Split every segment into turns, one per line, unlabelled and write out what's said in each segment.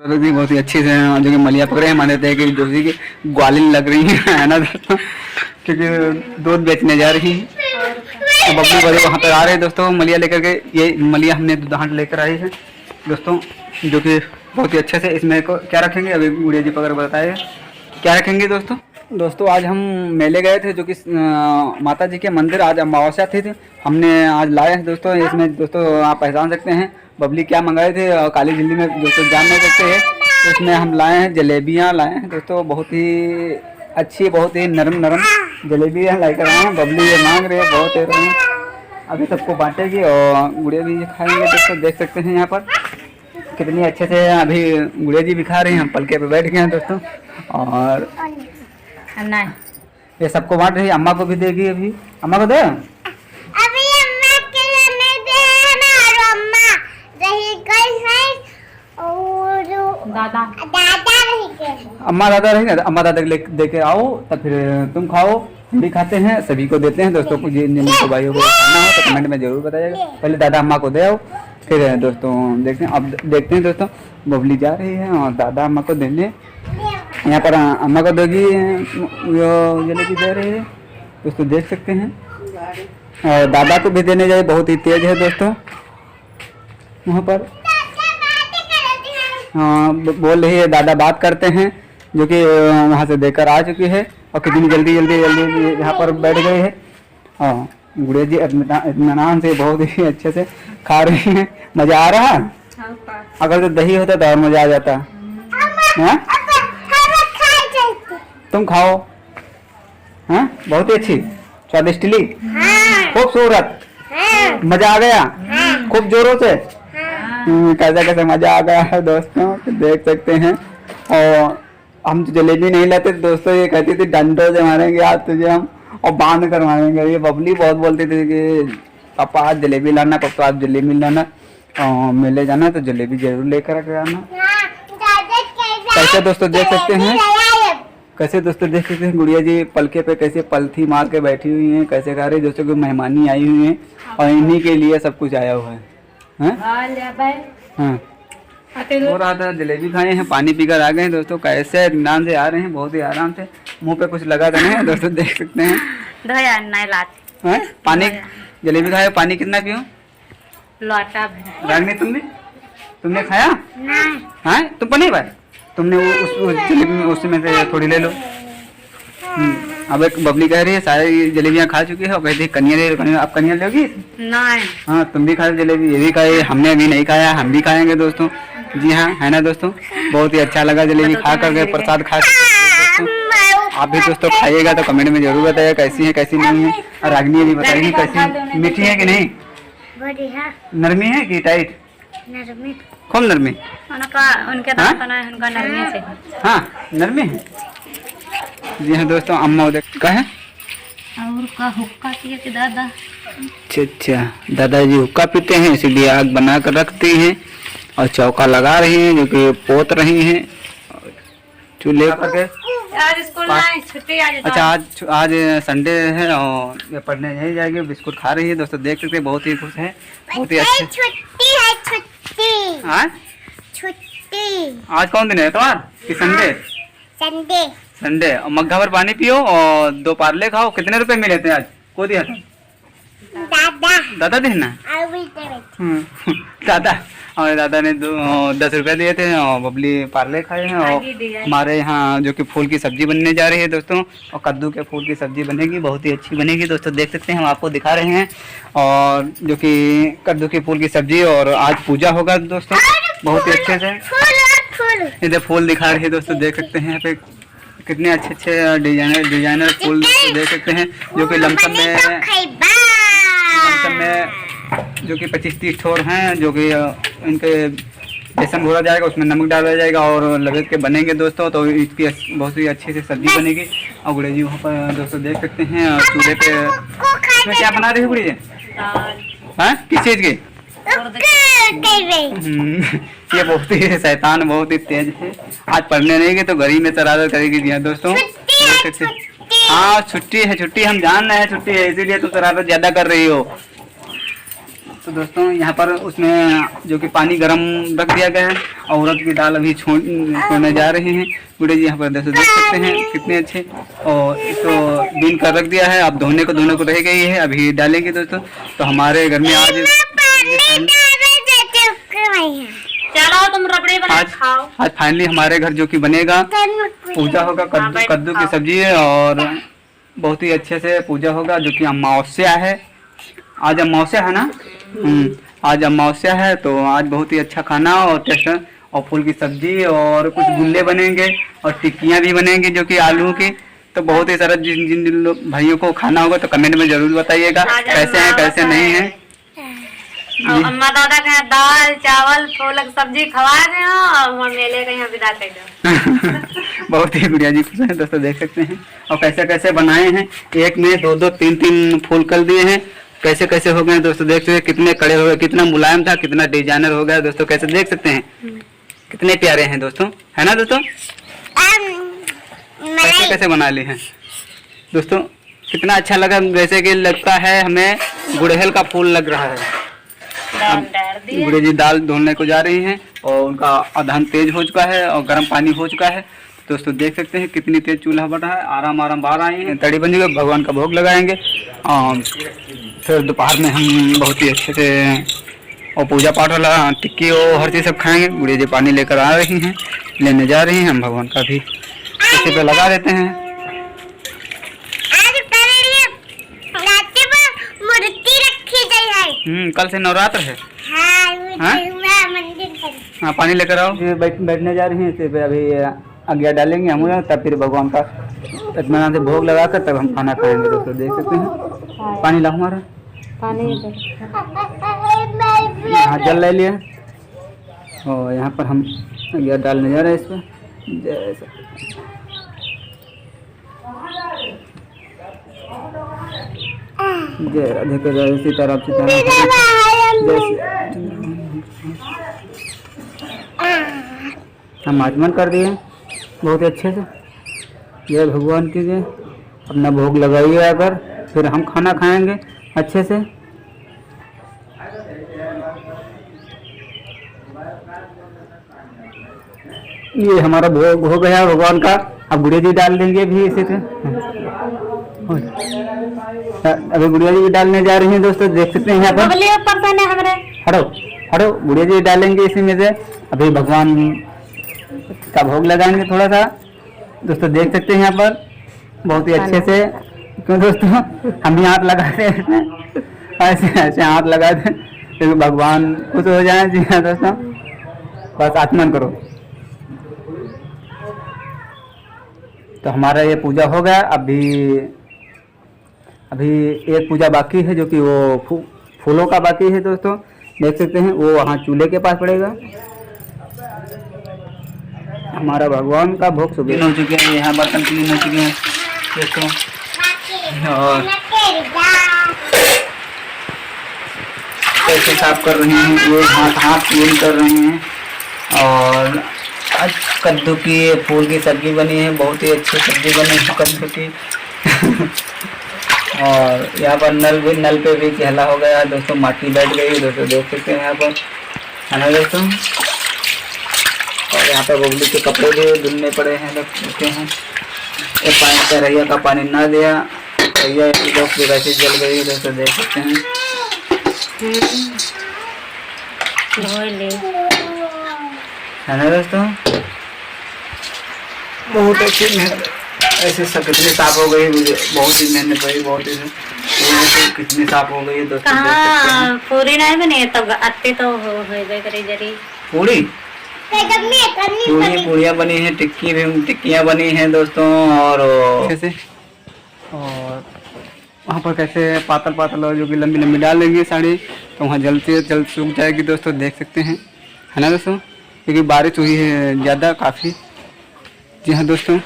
बहुत ही अच्छी से जो कि मलिया पकड़े हैं, माने थे कि जो कि ग्वालिन लग रही है ना दोस्तों, क्योंकि दूध बेचने जा रही है। तो बबलू बड़े वहाँ पर आ रहे हैं दोस्तों मलिया लेकर के। ये मलिया हमने दूधांट लेकर आई है दोस्तों, जो कि बहुत ही अच्छे से। इसमें को क्या रखेंगे अभी गुड़िया जी पकड़ बताए क्या रखेंगे दोस्तों। आज हम मेले गए थे, जो कि माता जी के मंदिर आज अमावस्या थी हमने आज लाए हैं दोस्तों। इसमें दोस्तों आप पहचान सकते हैं बबली क्या मंगाए थे, काली झिल्ली में दोस्तों जान नहीं सकते हैं। तो इसमें हम लाए हैं जलेबियाँ लाए हैं दोस्तों, बहुत ही अच्छी, बहुत ही नरम जलेबियाँ लेकर आए हैं। बबली ये मांग रही है बहुत देर में, अभी सबको बांटेगी और गुड़िया भी खाएंगे दोस्तों। देख सकते हैं यहाँ पर कितनी अच्छे से अभी गुड़िया जी भी खा रही हैं, हम पलके पे बैठ गए हैं दोस्तों। और ये सबको बांट रही है, अम्मा को भी देगी। अभी अम्मा को दे,
अभी अम्मा के लिए नहीं दे ना, और अम्मा रही गई है और दादा रही गए।
अम्मा दादा रहेंगे, अम्मा दादा दे के आओ, तब फिर तुम खाओ, हम भी खाते हैं, सभी को देते हैं दोस्तों को। जिन को भाइयों को खाना हो तो कमेंट में जरूर बताइएगा। पहले दादा अम्मा को दे आओ, फिर दोस्तों देखते हैं। अब देखते हैं दोस्तों, बबली जा रही है और दादा अम्मा को देने। यहाँ पर अम्मा को देगी, जलेबी दे रही है दोस्तों, देख सकते हैं। और दादा को भी देने जाए, बहुत ही तेज है दोस्तों वहाँ पर। हाँ बोल रही है दादा बात करते हैं, जो कि वहाँ से देकर आ चुकी है और कितनी जल्दी यहाँ पर बैठ गई है। हाँ गुड़िया जी इत्मीनान से बहुत ही अच्छे से खा रही हैं। मजा आ रहा है, अगर तो दही होता तो और मजा आ जाता है। तुम खाओ, हाँ बहुत ही अच्छी स्वादिष्टली, खूबसूरत, मजा आ गया खूब जोरों से। कैसे मजा आ गया है दोस्तों, देख सकते हैं। और हम जलेबी नहीं लाते दोस्तों, ये कहती थी डंडों से मारेंगे आज तुझे हम, और बांध कर मारेंगे। ये बबली बहुत बोलती थी कि पापा आज जलेबी लाना, पापा आज जलेबी लाना, मेले जाना तो जलेबी जरूर लेकर आना। कैसे दोस्तों देख सकते हैं, कैसे दोस्तों देख सकते हैं गुड़िया जी पलके पे कैसे पलथी मार के बैठी हुई हैं, कैसे खा रही है दोस्तों। की मेहमानी आई हुई है और इन्हीं के लिए सब कुछ आया हुआ है। हाँ हो रहा था, जलेबी खाए हैं, पानी पीकर आ गए हैं दोस्तों। कैसे इत्मीनान से आ रहे हैं, बहुत ही आराम से, मुंह पे कुछ लगा देना है दोस्तों, देख सकते हैं। पानी जलेबी खाए, पानी कितना पियो रागनी, तुमने खाया? हाँ तुम पर नहीं भाई, तुमने उस जलेबी में उसमें से थोड़ी ले लो। अब एक बबली कह रही है सारी जलेबियाँ खा चुकी है और कहती है कनिया ले लो। आप कनिया लोगी? नहीं। हाँ तुम भी खाओ जलेबी, ये भी खाए, हमने अभी नहीं खाया, हम भी खाएंगे दोस्तों। जी हाँ है ना दोस्तों, बहुत ही अच्छा लगा जलेबी खा करके, प्रसाद खा दोस्तों। आप भी दोस्तों खाइएगा तो कमेंट में जरूर बताइएगा कैसी है कैसी नहीं है। और रागनी भी बताइए कैसी, मीठी है कि नहीं, नरमी है कि टाइट? खूब नरमी, हाँ नरमी है। जी हाँ दोस्तों, अम्मा उधर का है
और का हुक्का पिए के दादा।
अच्छा दादाजी हुक्का पीते हैं, इसीलिए आग बना कर रखती हैं और चौका लगा रही हैं, जो कि पोत रही हैं चूल्हे पर।
आज स्कूल नहीं, छुट्टी आज।
अच्छा आज संडे है और ये पढ़ने नहीं जाएगी, बिस्कुट खा रही है दोस्तों, देख सकते हैं। बहुत ही खुश है, बहुत ही अच्छे।
छुट्टी है, छुट्टी।
हाँ
छुट्टी।
आज कौन दिन है तुम्हारा कि संडे? संडे। और मग्घा भर पानी पियो और 2 पार्ले खाओ। कितने रुपए मिले थे आज, को दिया था? दादा देना दादा, हमारे दादा ने 10 रुपए दिए थे और बबली पार्ले खाए हैं। और हमारे यहाँ जो कि फूल की सब्जी बनने जा रही है दोस्तों, और कद्दू के फूल की सब्जी बनेगी, बहुत ही अच्छी बनेगी दोस्तों, देख सकते हैं। हम आपको दिखा रहे हैं, और जो कि कद्दू के फूल की सब्जी, और आज पूजा होगा दोस्तों बहुत ही अच्छे से। इधर फूल दिखा रही है दोस्तों, देख सकते हैं यहाँ पे कितने अच्छे डिजाइनर फूल देख सकते हैं, जो कि लमसम में जो कि 25-30 ठोर हैं, जो कि इनके बेसन घोरा जाएगा, उसमें नमक डाला जाएगा और लपेट के बनेंगे दोस्तों। तो इसकी बहुत ही अच्छी से सब्जी बनेगी। और गुड़िया जी वहाँ पर दोस्तों देख सकते हैं चूल्हे पे इसमें क्या बना रही है गुड़िया? हाँ किस चीज की? ये बहुत ही शैतान, बहुत ही तेज है। आज पढ़ने नहीं गए तो घर ही में शरारत करेगी। जी दोस्तों हाँ छुट्टी है, छुट्टी हम जान रहे हैं छुट्टी है, इसीलिए तो शरारत ज्यादा कर रही हो। तो दोस्तों यहाँ पर उसमें जो कि पानी गर्म रख दिया गया है और उड़द की दाल अभी छोड़ने जा रहे हैं। गुड़िया जी यहाँ पर दोस्तों देख सकते हैं कितने अच्छे। और इसको बीन कर रख दिया है, अब धोने को रह गई है, अभी डालेंगे दोस्तों। तो हमारे घर में आज
चलो तुम रबड़ी बना खाओ।
आज फाइनली हमारे घर जो कि बनेगा, पूजा होगा, कद्दू की सब्जी है और बहुत ही अच्छे से पूजा होगा, जो कि अमावस्या है। आज अमावस्या है ना, आज अमावस्या है, तो आज बहुत ही अच्छा खाना और टेस्ट और फूल की सब्जी और कुछ गुल्ले बनेंगे और टिक्कियाँ भी बनेंगी जो कि आलू की। तो बहुत ही सारा जिन जिन भाइयों को खाना होगा तो कमेंट में जरूर बताइएगा कैसे हैं कैसे नहीं है।
अम्मा दादा के दाल चावल फूल की सब्जी खवा दे और मेले के यहाँ विदा कर दो।
बहुत ही गुड़िया जी खुश हैं दोस्तों, देख सकते हैं। और कैसे कैसे बनाए हैं, एक में दो तीन फूल कर दिए हैं, कैसे कैसे हो गए दोस्तों, देख सकते हैं कितने कड़े हो गए, कितना मुलायम था, कितना डिजाइनर हो गया दोस्तों, कैसे देख सकते हैं कितने प्यारे हैं दोस्तों, है ना दोस्तों। कैसे कैसे बना लिए हैं दोस्तों, कितना अच्छा लगा, जैसे कि लगता है हमें गुड़हल का फूल लग रहा है। गुड़िया जी दाल धोने को जा रही हैं और उनका अधन तेज हो चुका है और गर्म पानी हो चुका है दोस्तों, देख सकते हैं कितनी तेज चूल्हा बढ़ रहा है। आराम बाहर आए हैं, तड़ी बन जाएगी, भगवान का भोग लगाएंगे और फिर दोपहर में हम बहुत ही अच्छे से और पूजा पाठ वाला टिक्की और हर चीज़ सब खाएंगे। गुड़िया जी पानी लेकर आ रही हैं, लेने जा रही हैं, हम भगवान का भी इसी पे लगा देते हैं। कल से नवरात्र है। हाँ पानी लेकर आओ, बैठने जा रही हैं, इसी पे अभी आज्ञा डालेंगे हम, तब फिर भगवान का इत्मीनान से भोग लगाकर तब हम खाना खाएंगे दोस्तों, देख सकते हैं। पानी लाओ हमारा, यहाँ जल ले लिया और यहाँ पर हम आज्ञा डालने जा रहे हैं इस पर। जैसे जय राधे के जय सीताराम हम आचमन कर दिए बहुत अच्छे से। जय भगवान की जय। अपना भोग लगाइए अगर, फिर हम खाना खाएंगे अच्छे से। ये हमारा भोग हो गया भगवान का, अब गुड़िया जी डाल देंगे भी इसी से। अभी गुड़िया जी डालने जा रही हैं दोस्तों, देख सकते हैं यहाँ पर। हटो गुड़िया जी डालेंगे इसी में से। अभी भगवान का भोग लगाएंगे थोड़ा सा दोस्तों, देख सकते हैं यहाँ पर बहुत ही अच्छे से। क्यों दोस्तों, हम भी हाथ लगाते हैं ऐसे हाथ लगाते हैं तो भगवान खुश हो जाए। जी हाँ दोस्तों, बस आचमन करो। तो हमारा ये पूजा हो गया। अभी एक पूजा बाकी है जो कि वो फूलों का बाकी है दोस्तों, देख सकते हैं। वो वहाँ चूल्हे के पास पड़ेगा। हमारा भगवान का भोग सुबह हो चुके हैं, यहाँ बर्तन क्लीन हो चुके हैं दोस्तों। और कैसे साफ कर रहे हैं, ये हाथ क्लीन कर रहे हैं। और आज कद्दू की फूल की सब्जी बनी है, बहुत ही अच्छी सब्जी बनी है कद्दू की। और यहाँ पर नल पे भी चहला हो गया दोस्तों, माटी बैठ गई दोस्तों, देख सकते हैं यहाँ पर, है ना दोस्तों। और यहाँ पर बबली के कपड़े भी धुलने पड़े हैं, देख सकते हैं। ये पानी का रैया का पानी ना दिया, रैया की वैसे जल गई दोस्तों, देख सकते हैं। है ना दोस्तों, बहुत अच्छी मेहनत, ऐसे सब कितनी साफ हो गई, मुझे बहुत ही मेहनत हुई, बहुत ही कितनी साफ हो गई दोस्तों।
पूरी नहीं बनी तो अत्ते तो हो गई करी जरी
पूड़ियाँ बनी है, टिक्कियाँ बनी हैं दोस्तों। और कैसे और वहाँ पर कैसे पातल और जो कि लंबी डाल लेंगे साड़ी, तो वहाँ जल्द से जल्द सूख जाएगी दोस्तों, देख सकते हैं, है ना दोस्तों। क्योंकि बारिश हुई है ज़्यादा काफ़ी। जी हाँ दोस्तों,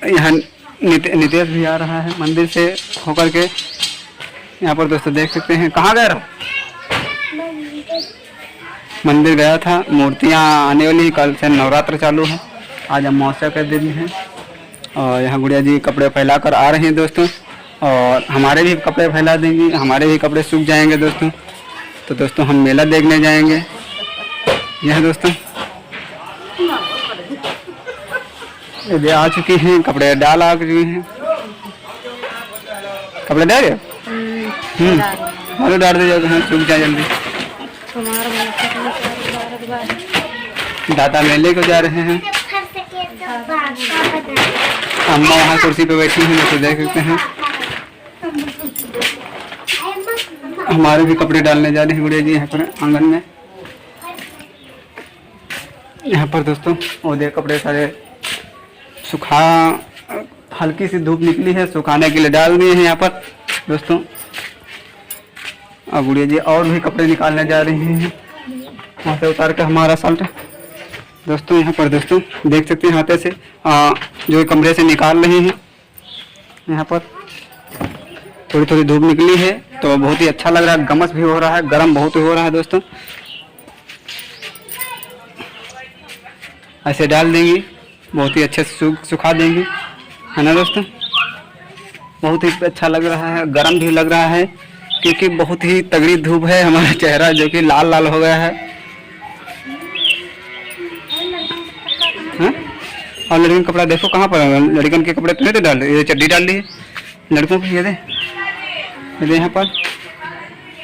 यहाँ नितेश भी आ रहा है मंदिर से होकर के यहाँ पर दोस्तों, देख सकते हैं। कहाँ गया रहा? मंदिर गया था। मूर्तियाँ आने वाली, कल से नवरात्र चालू है, आज अमावस्या का दिन है। और यहाँ गुड़िया जी कपड़े फैला कर आ रहे हैं दोस्तों। और हमारे भी कपड़े फैला देंगी, हमारे भी कपड़े सूख जाएंगे दोस्तों। तो दोस्तों हम मेला देखने जाएंगे। यह दोस्तों ये आ चुकी हैं, कपड़े डाल आ चुकी हैं। कपड़े डाल रहे हो? डाल दे जाओ, सूख जाए जल्दी। दादा मेले को जा रहे हैं। अम्मा वहाँ कुर्सी पे बैठी हैं, तो देख सकते हैं। हमारे भी कपड़े डालने जा रहे हैं गुड़िया जी यहाँ पर आंगन में। यहाँ पर दोस्तों वो देख कपड़े सारे सुखा, हल्की सी धूप निकली है, सुखाने के लिए डाल दिए हैं यहाँ पर दोस्तों। और गुड़िया जी और भी कपड़े निकालने जा रही हैं वहाँ से उतार के हमारा शर्ट दोस्तों। यहाँ पर दोस्तों देख सकते हैं हाथे से जो कमरे से निकाल रहे हैं। यहाँ पर थोड़ी थोड़ी धूप निकली है तो बहुत ही अच्छा लग रहा है, गमस भी हो रहा है, गर्म बहुत हो रहा है दोस्तों। ऐसे डाल देंगी, बहुत ही अच्छे से सुखा देंगी, है ना दोस्तों। बहुत ही अच्छा लग रहा है, गर्म भी लग रहा है क्योंकि बहुत ही तगड़ी धूप है। हमारा चेहरा जो कि लाल लाल हो गया है। और लड़कियों का कपड़ा देखो कहाँ पर, लड़कियों के कपड़े तो नहीं डाल रहे, ये चड्डी डाल दी है लड़कों की। ये दे यहाँ पर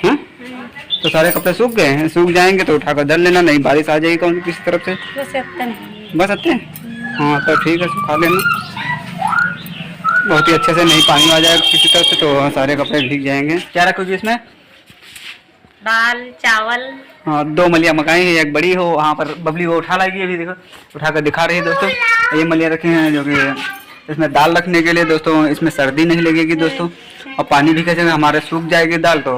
हाँ, तो सारे कपड़े सूख गए हैं, सूख जाएंगे तो उठाकर धर लेना, नहीं बारिश आ जाएगी कौन किसी तरफ से। बस आते हैं, हाँ तो ठीक है, सुखा लेना बहुत ही अच्छे से, नहीं पानी आ जाएगा किसी तरफ से तो सारे कपड़े भीग जाएंगे। क्या रखोगी इसमें?
दाल चावल।
हाँ 2 मलिया मकाई है, एक बड़ी हो वहाँ पर बबली वो उठा लाएगी, अभी देखो उठा कर दिखा रही है दोस्तों। ये मलिया रखे हैं जो कि इसमें दाल रखने के लिए दोस्तों, इसमें सर्दी नहीं लगेगी दोस्तों। और पानी भी कैसे हमारे सूख जाएगी दाल तो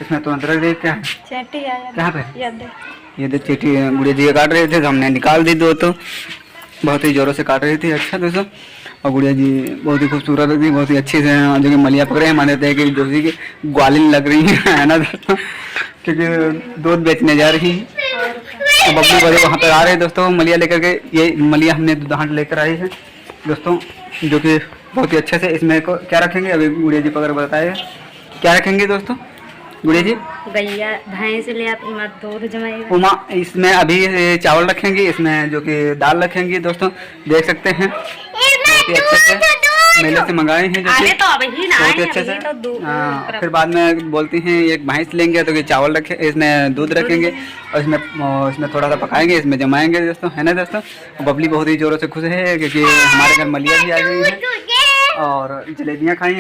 इसमें तुरंत रख दे। क्या कहाँ पे ये दे चीटी गुड़िया जी काट रहे थे तो हमने निकाल दी दोस्तों, बहुत ही जोरों से काट रही थी। अच्छा दोस्तों, और गुड़िया जी बहुत ही खूबसूरत थी, बहुत ही अच्छी से जो कि मलिया पकड़े हैं, माने थे कि जोशी की ग्वालिन लग रही है ना दोस्तों, क्योंकि दूध बेचने जा रही है। तो बबली बड़े वहाँ पर आ रहे हैं दोस्तों मलिया लेकर के। ये मलिया हमने दूधांट लेकर आई है दोस्तों, जो कि बहुत ही अच्छे से। इसमें को क्या रखेंगे अभी गुड़िया जी पकड़ बताए, क्या रखेंगे दोस्तों गुड़िया जी?
गैया भैंस ले आती मत दूध जमाएगा
उमा। इसमें अभी चावल रखेंगी, इसमें जो कि दाल रखेंगी दोस्तों, देख सकते हैं बहुत ही अच्छे से मेले से मंगाए हैं जो कि
तो अभी ना
बहुत ही अच्छे से। हाँ फिर बाद में बोलती हैं एक भैंस लेंगे तो कि चावल रखे, इसमें दूध रखेंगे और इसमें थोड़ा सा पकाएंगे, इसमें जमाएंगे दोस्तों, है ना दोस्तों। बबली बहुत ही जोरों से खुश है क्योंकि हमारे घर मलिया भी आ गई है और जलेबियाँ खाई।